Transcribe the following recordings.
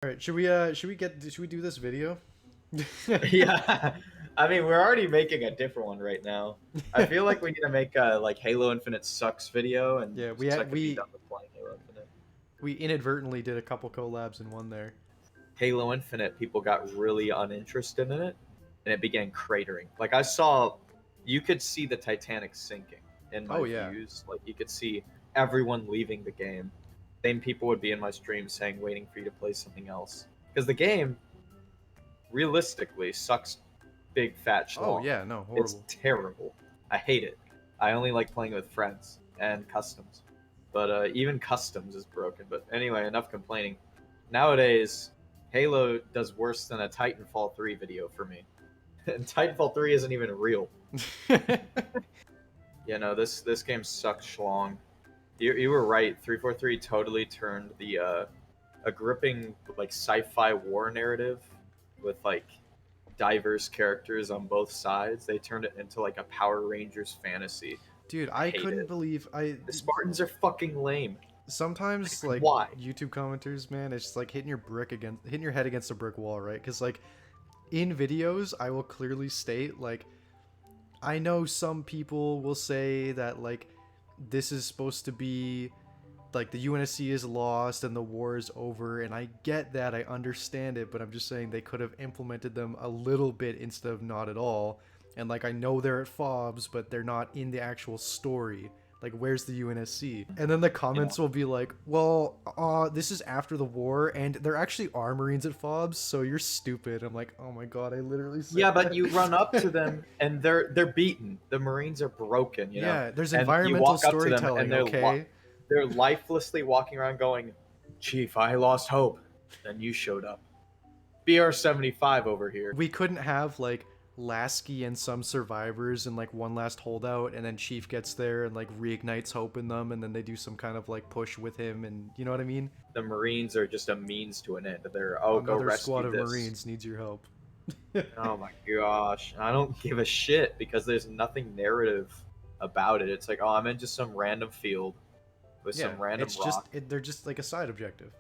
All right, should we do this video? Yeah, I mean, we're already making a different one right now. I feel like we need to make a like Halo Infinite sucks video, and Yeah, so I can be done with playing Halo Infinite. we inadvertently did a couple collabs in one there. Halo Infinite, people got really uninterested in it, and it began cratering. Like I saw, you could see the Titanic sinking in my Oh yeah. views. Like you could see everyone leaving the game. Same people would be in my stream saying, waiting for you to play something else, because the game realistically sucks big fat Oh schlong. yeah, no, It's horrible. terrible. I hate it. I only like playing with friends and customs. But even customs is broken. But anyway, enough complaining. Nowadays, Halo does worse than a Titanfall 3 video for me. And Titanfall 3 isn't even real. You know, this game sucks schlong. You were right. 343 totally turned the a gripping like sci-fi war narrative with like diverse characters on both sides. They turned it into like a Power Rangers fantasy. Dude, I I hate couldn't it. believe The Spartans are fucking lame. sometimes like Why? YouTube commenters, man, it's just like hitting your head against a brick wall, right? Cuz like in videos, I will clearly state like I know some people will say that like this is supposed to be like the UNSC is lost and the war is over, and I get that, I understand it, but I'm just saying they could have implemented them a little bit instead of not at all. And like I know they're at FOBs, but they're not in the actual story. Like where's the UNSC? And then the You know? comments will be like, well, this is after the war and there actually are Marines at FOBs, so you're stupid. I'm like, oh my god, I literally Yeah, said but you run up to that. them and they're beaten. The Marines are broken, you know. Yeah, there's And you environmental walk up to them and storytelling, okay? they're lifelessly walking around going, "Chief, I lost hope." Then you showed up. BR-75 over here. We couldn't have like Lasky and some survivors and like one last holdout, and then Chief gets there and like reignites hope in them, and then they do some kind of like push with him, and you know what I mean? The Marines are just a means to an end. They're, oh, go Another squad rescue of this. Marines needs your help. Oh my gosh. I don't give a shit because there's nothing narrative about it. It's like, oh, I'm in just some random field with Yeah, some random it's just rock. they're just like a side objective.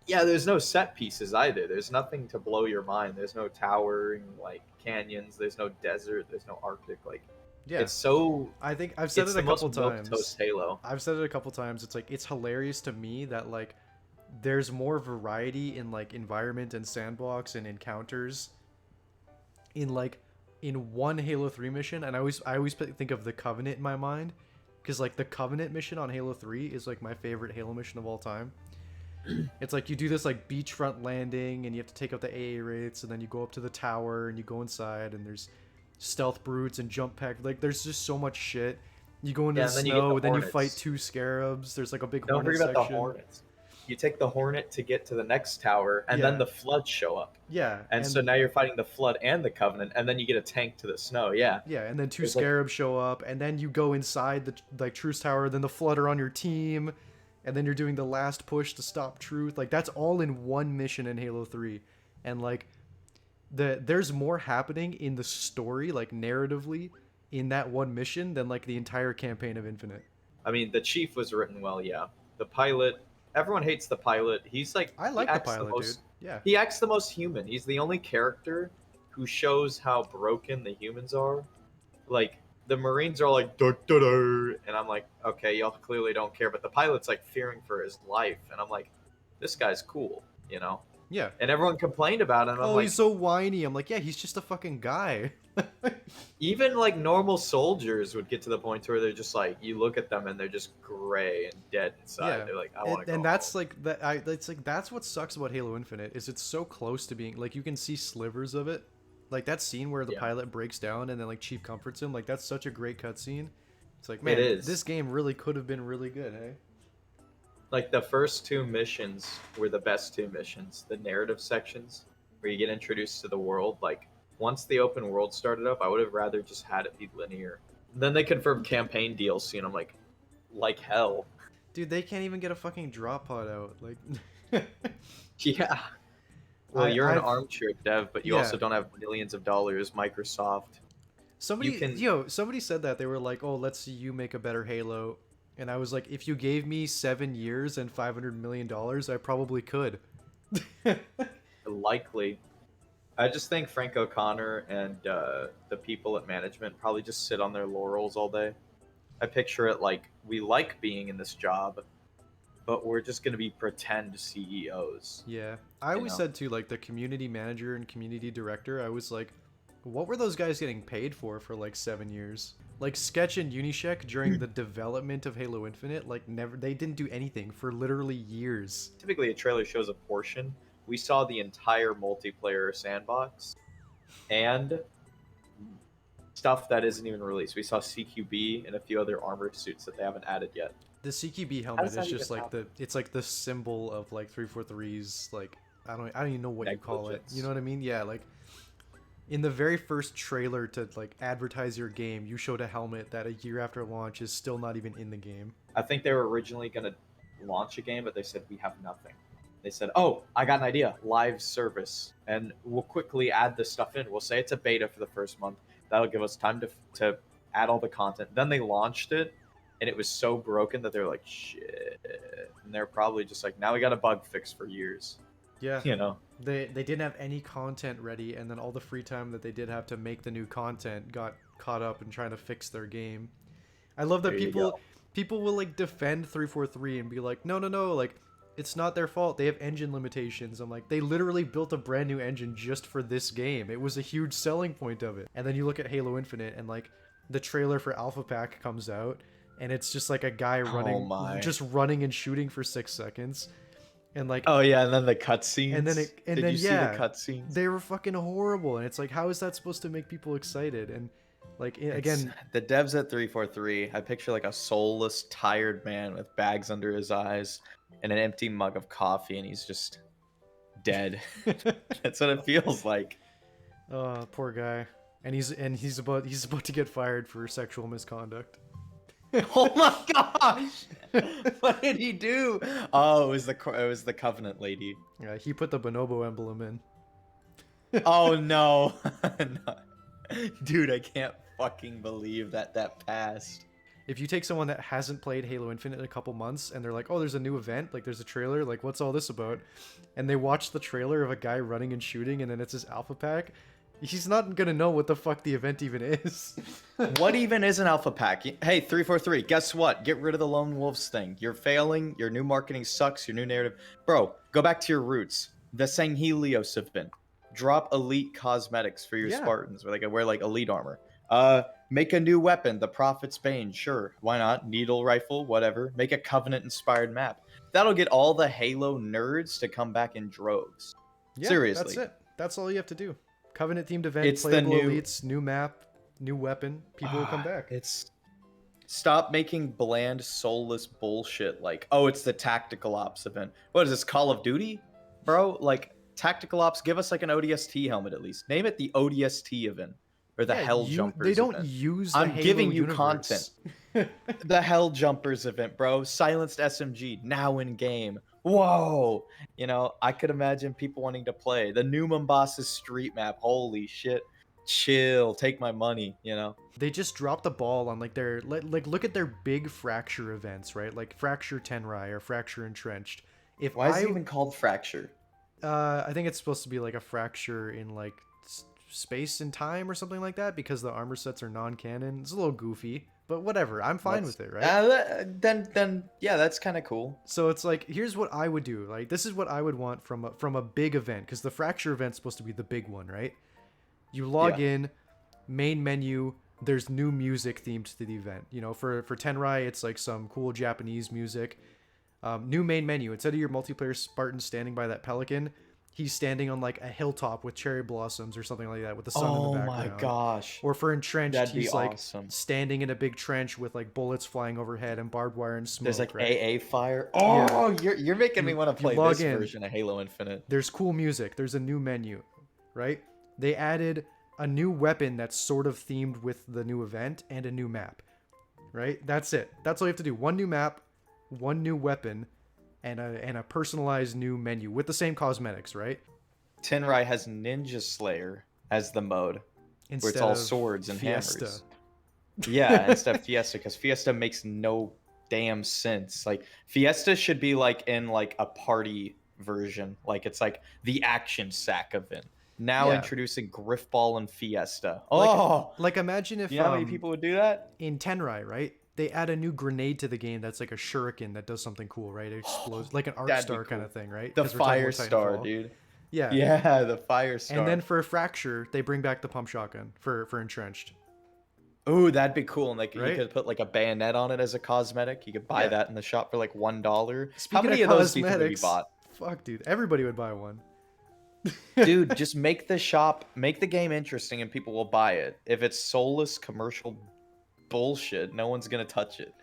Yeah, there's no set pieces either. There's nothing to blow your mind. There's no towering like canyons. There's no desert. There's no Arctic. Like, Yeah, it's so. I think I've said It's it the a most couple milk times. toast Halo. I've said it a couple times. It's like it's hilarious to me that like there's more variety in like environment and sandbox and encounters in like in one Halo 3 mission, and I always think of the Covenant in my mind, because like the Covenant mission on Halo 3 is like my favorite Halo mission of all time. It's like you do this like beachfront landing and you have to take out the AA rates, and then you go up to the tower and you go inside and there's stealth brutes and jump pack, like there's just so much shit. You go into Yeah, the and then you get the snow, then you fight Hornets. two scarabs, there's like a big Don't hornet forget about the section. Hornets. You take the Hornet to get to the next tower, and then Yeah, the Floods show up. yeah, And so and now you're fighting the Flood and the Covenant, and then you get a tank to the snow. Yeah, yeah, and then two there's like scarabs show up, and then you go inside the like Truce Tower, then the Flood are on your team, and then you're doing the last push to stop Truth. Like that's all in one mission in Halo 3. And like there's more happening in the story, like narratively, in that one mission than like the entire campaign of Infinite. I mean, the Chief was written well, yeah. The pilot, everyone hates the pilot. He's like I like the pilot, dude. Yeah. he acts the most human. He's the only character who shows how broken the humans are. Like the Marines are like duh, duh, duh, and I'm like, okay, y'all clearly don't care, but the pilot's like fearing for his life, and I'm like, this guy's cool, you know. Yeah. And everyone complained about it, and I'm Oh, he's like, so whiny. I'm like, yeah, he's just a fucking guy. even like normal soldiers would get to the point where they're just like, you look at them and they're just gray and dead inside. Yeah. They're like, I And, want to go and home. that's like that. That's like that's what sucks about Halo Infinite is it's so close to being like you can see slivers of it, like that scene where the Yeah, pilot breaks down and then like Chief comforts him. Like that's such a great cutscene. It's like, it man, is. this game really could have been really good, hey? Like the first two missions were the best two missions. The narrative sections where you get introduced to the world. Like once the open world started up, I would have rather just had it be linear. Then they confirmed campaign DLC, and I'm like hell. Dude, they can't even get a fucking drop pod out. Like, Yeah. Well, I you're an I've armchair dev, but you yeah. also don't have millions of dollars. Microsoft. You Somebody, can. somebody said that they were like, "Oh, let's see you make a better Halo," and I was like, "If you gave me 7 years and $500 million, I probably could." Likely. I just think Frank O'Connor and the people at management probably just sit on their laurels all day. I picture it like we like being in this job, but we're just gonna be pretend CEOs. Yeah, I You always know, said too, like the community manager and community director. I was like, what were those guys getting paid for like 7 years? Like Sketch and Unishek during the development of Halo Infinite, like never, they didn't do anything for literally years. typically a trailer shows a portion. We saw the entire multiplayer sandbox and stuff that isn't even released. We saw CQB and a few other armor suits that they haven't added yet. The CQB How does helmet that is even just like happen? it's like the symbol of like 343's like I don't even know what you call it. You Negligence. know what I mean? Yeah, like in the very first trailer to like advertise your game, you showed a helmet that a year after launch is still not even in the game. I think they were originally going to launch a game, but they said we have nothing. They said, "Oh, I got an idea, live service, and we'll quickly add this stuff in. We'll say it's a beta for the first month. That'll give us time to add all the content." Then they launched it, and it was so broken that they're like, "Shit," and they're probably just like, "Now we got a bug fix for years." Yeah, You know, they didn't have any content ready, and then all the free time that they did have to make the new content got caught up in trying to fix their game. I love that there you go. people will like defend 343 and be like, no, no, no, like it's not their fault. They have engine limitations. I'm like, they literally built a brand new engine just for this game. It was a huge selling point of it. And then you look at Halo Infinite and like the trailer for Alpha Pack comes out and it's just like a guy Oh running my. just running and shooting for 6 seconds. And like Oh yeah, and then the cutscenes. and then Did you see the yeah, cutscenes? they were fucking horrible and it's like how is that supposed to make people excited? And like again, The devs at 343, I picture like a soulless, tired man with bags under his eyes and an empty mug of coffee, and he's just dead. That's what it feels like. oh, poor guy. And he's about to get fired for sexual misconduct. Oh my gosh! What did he do? Oh, it was the Covenant lady. Yeah, he put the bonobo emblem in. Oh no. No. Dude, I can't fucking believe that passed. If you take someone that hasn't played Halo Infinite in a couple months and they're like, "Oh, there's a new event, like there's a trailer, like what's all this about?" and they watch the trailer of a guy running and shooting and then it's his alpha pack, he's not going to know what the fuck the event even is. What even is an alpha pack? Hey, 343, guess what? Get rid of the lone wolves thing. You're failing. Your new marketing sucks. Your new narrative. Bro, go back to your roots. The Sanghelios event. Drop elite cosmetics for your Yeah. Spartans where they can wear like elite armor. Make a new weapon, the Prophet's Bane. Sure, why not? Needle rifle, whatever. Make a Covenant inspired map. That'll get all the Halo nerds to come back in droves. Yeah, Seriously. that's it. That's all you have to do. Covenant themed event, It's the playable new- elites, new map, new weapon. People will come back. It's stop making bland, soulless bullshit like, oh, it's the tactical ops event. What is this, Call of Duty? Bro, like tactical ops, give us like an ODST helmet at least. Name it the ODST event. Or the Yeah, Hell Jumpers they don't event. use the I'm Halo giving you universe. content. The Hell Jumpers event, bro. Silenced SMG, now in game. Whoa! You know, I could imagine people wanting to play. The new Mombasa street map, holy shit. Chill, take my money, you know? They just dropped the ball on like their like look at their big Fracture events, right? Like Fracture Tenrai or Fracture Entrenched. If Why is I it even called Fracture? I think it's supposed to be like a fracture in like space and time or something like that because the armor sets are non-canon. It's a little goofy, but whatever. I'm fine with it, right? Then yeah, that's kind of cool. So it's like here's what I would do. Like this is what I would want from a big event because the Fracture event's supposed to be the big one, right? You log in, main menu. There's new music themed to the event. You know, for Tenrai, it's like some cool Japanese music. New main menu. Instead of your multiplayer Spartan standing by that pelican, he's standing on like a hilltop with cherry blossoms or something like that with the sun in the Oh background. my gosh. Or for Entrenched, That'd be he's like awesome. standing in a big trench with like bullets flying overhead and barbed wire and smoke. There's like right? AA fire. Oh, Yeah. you're making me You- want to you play log this in. version of Halo Infinite. There's cool music. There's a new menu, right? They added a new weapon that's sort of themed with the new event and a new map, right? That's it. That's all you have to do. One new map, one new weapon, and a personalized new menu with the same cosmetics, right? Tenrai has Ninja Slayer as the mode, where it's Instead all of swords and Fiesta. hammers. Yeah, instead of Fiesta, because Fiesta makes no damn sense. Like Fiesta should be like in like a party version. Like it's like the action sack event. Now Yeah, introducing Griffball and Fiesta. like Oh, imagine you if know how many people would do that? in Tenrai, right? They add a new grenade to the game that's like a shuriken that does something cool, right? It explodes like an arc That'd be star kind cool. of thing, right? The Because we're talking Fire about Star, Titanfall. dude. Yeah. Yeah, the Fire And then Star. for a fracture, they bring back the pump shotgun for entrenched, Ooh, that'd be cool. And like you right? could put like a bayonet on it as a cosmetic. You could buy Yeah. that in the shop for like $1. How Speaking of many of those do you think would be cosmetics, bought? fuck, dude, everybody would buy one. Dude, just make the shop, make the game interesting, and people will buy it. If it's soulless commercial bullshit, no one's gonna touch it.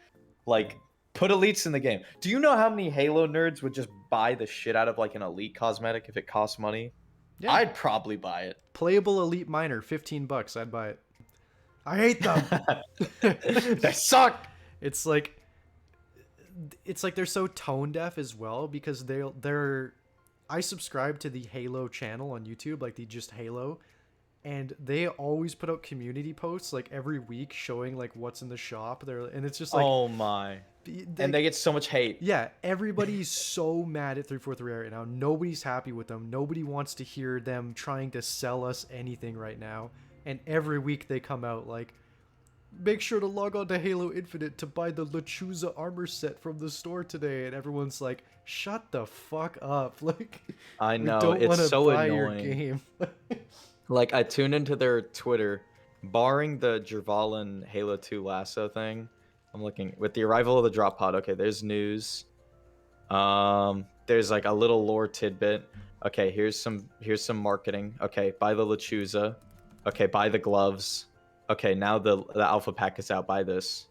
Like, put elites in the game. Do you know how many Halo nerds would just buy the shit out of like an elite cosmetic if it costs money? Yeah. I'd probably buy it. Playable elite miner, $15. I'd buy it. I hate them. They suck. It's like they're so tone deaf as well because they're I subscribe to the Halo channel on YouTube, like the Just Halo, and they always put out community posts like every week showing like what's in the shop. And it's just like, Oh my. And they get so much hate. yeah, everybody's so mad at 343 right now. Nobody's happy with them. Nobody wants to hear them trying to sell us anything right now. And every week they come out like, make sure to log on to Halo Infinite to buy the Lechuza armor set from the store today. And everyone's like, shut the fuck up. Like, I know, we don't it's want to so buy your annoying. game. Like, I tuned into their Twitter, barring the Jervalin Halo 2 lasso thing. I'm looking with the arrival of the drop pod. Okay, there's news. There's like a little lore tidbit. Okay, here's some marketing. Okay, buy the Lechuza. Okay, buy the gloves. Okay, now the alpha pack is out. Buy this.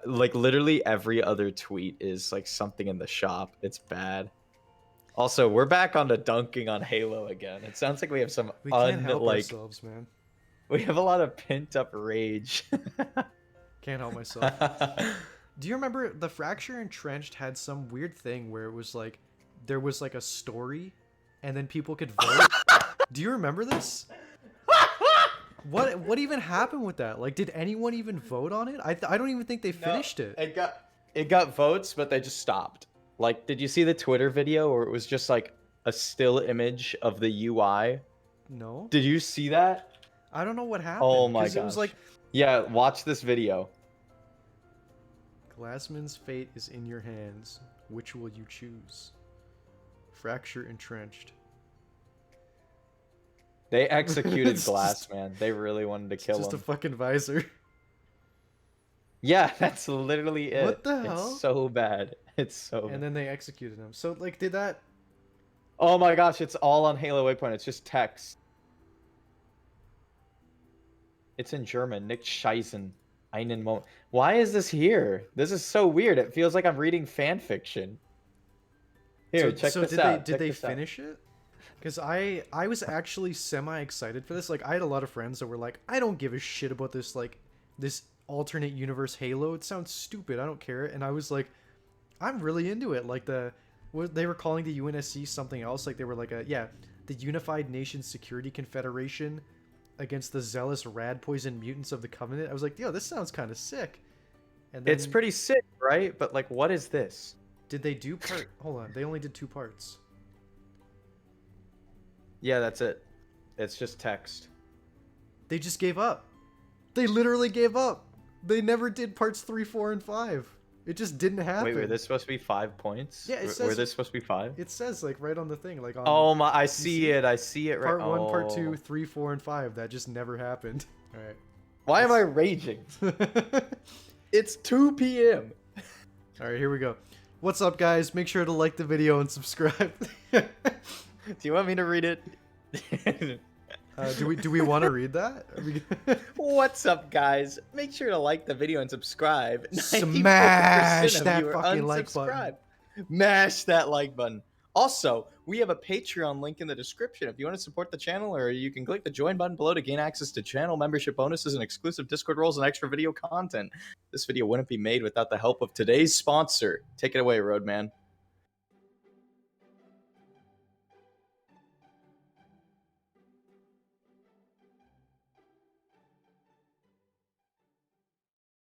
Like literally every other tweet is like something in the shop. It's bad. Also, we're back on the dunking on Halo again. It sounds like we have some We can't help ourselves, man. we have a lot of pent up rage. Can't help myself. Do you remember the Fracture Entrenched had some weird thing where it was like there was like a story and then people could vote? Do you remember this? What even happened with that? Like, did anyone even vote on it? I don't even think they finished it. It got votes, but they just stopped. Like, did you see the Twitter video where it was just like a still image of the UI? No. Did you see that? I don't know what happened. Oh my 'cause it was gosh. like Yeah, watch this video. Glassman's fate is in your hands. Which will you choose? Fracture Entrenched. They executed It's just- Glassman. They really wanted to kill Just a him. fucking visor. Yeah, that's literally it. What the hell? It's so bad. It's so bad. And then they executed him. So like, did that? Oh my gosh, it's all on Halo Waypoint. It's just text. It's in German. Nick Scheisen. Einen Moment. Why is this here? This is so weird. It feels like I'm reading fan fiction. Here, check this out. Did they finish it? Because I was actually semi excited for this. Like, I had a lot of friends that were like, I don't give a shit about this, like this alternate universe Halo. It sounds stupid. I don't care. And I was like, I'm really into it. Like what they were calling the UNSC something else. Like they were like the Unified Nations Security Confederation against the zealous rad poison mutants of the Covenant. I was like, yo, this sounds kind of sick. And then, It's pretty sick, right? But like, what is this? Did they do part? Hold on, they only did 2 parts. Yeah, that's it. It's just text. They just gave up. They literally gave up. They never did parts 3, 4, and 5. It just didn't happen. Wait, were this supposed to be 5 points? Yeah, it Were says- this supposed to be 5? It says like right on the thing, like on Oh my! I see see it. I see it right. part 1, part 2, Oh. 3, 4, and 5. That just never happened. All Why am I raging? right. It's 2 p.m. All right, here we go. What's up, guys? Make sure to like the video and subscribe. Do you want me to read it? Do we want to read that? What's up, guys? Make sure to like the video and subscribe. Smash 94% of that you are fucking like button. unsubscribed. Mash that like button. Also, we have a Patreon link in the description if you want to support the channel, or you can click the join button below to gain access to channel membership bonuses and exclusive Discord roles and extra video content. This video wouldn't be made without the help of today's sponsor. Take it away, Roadman.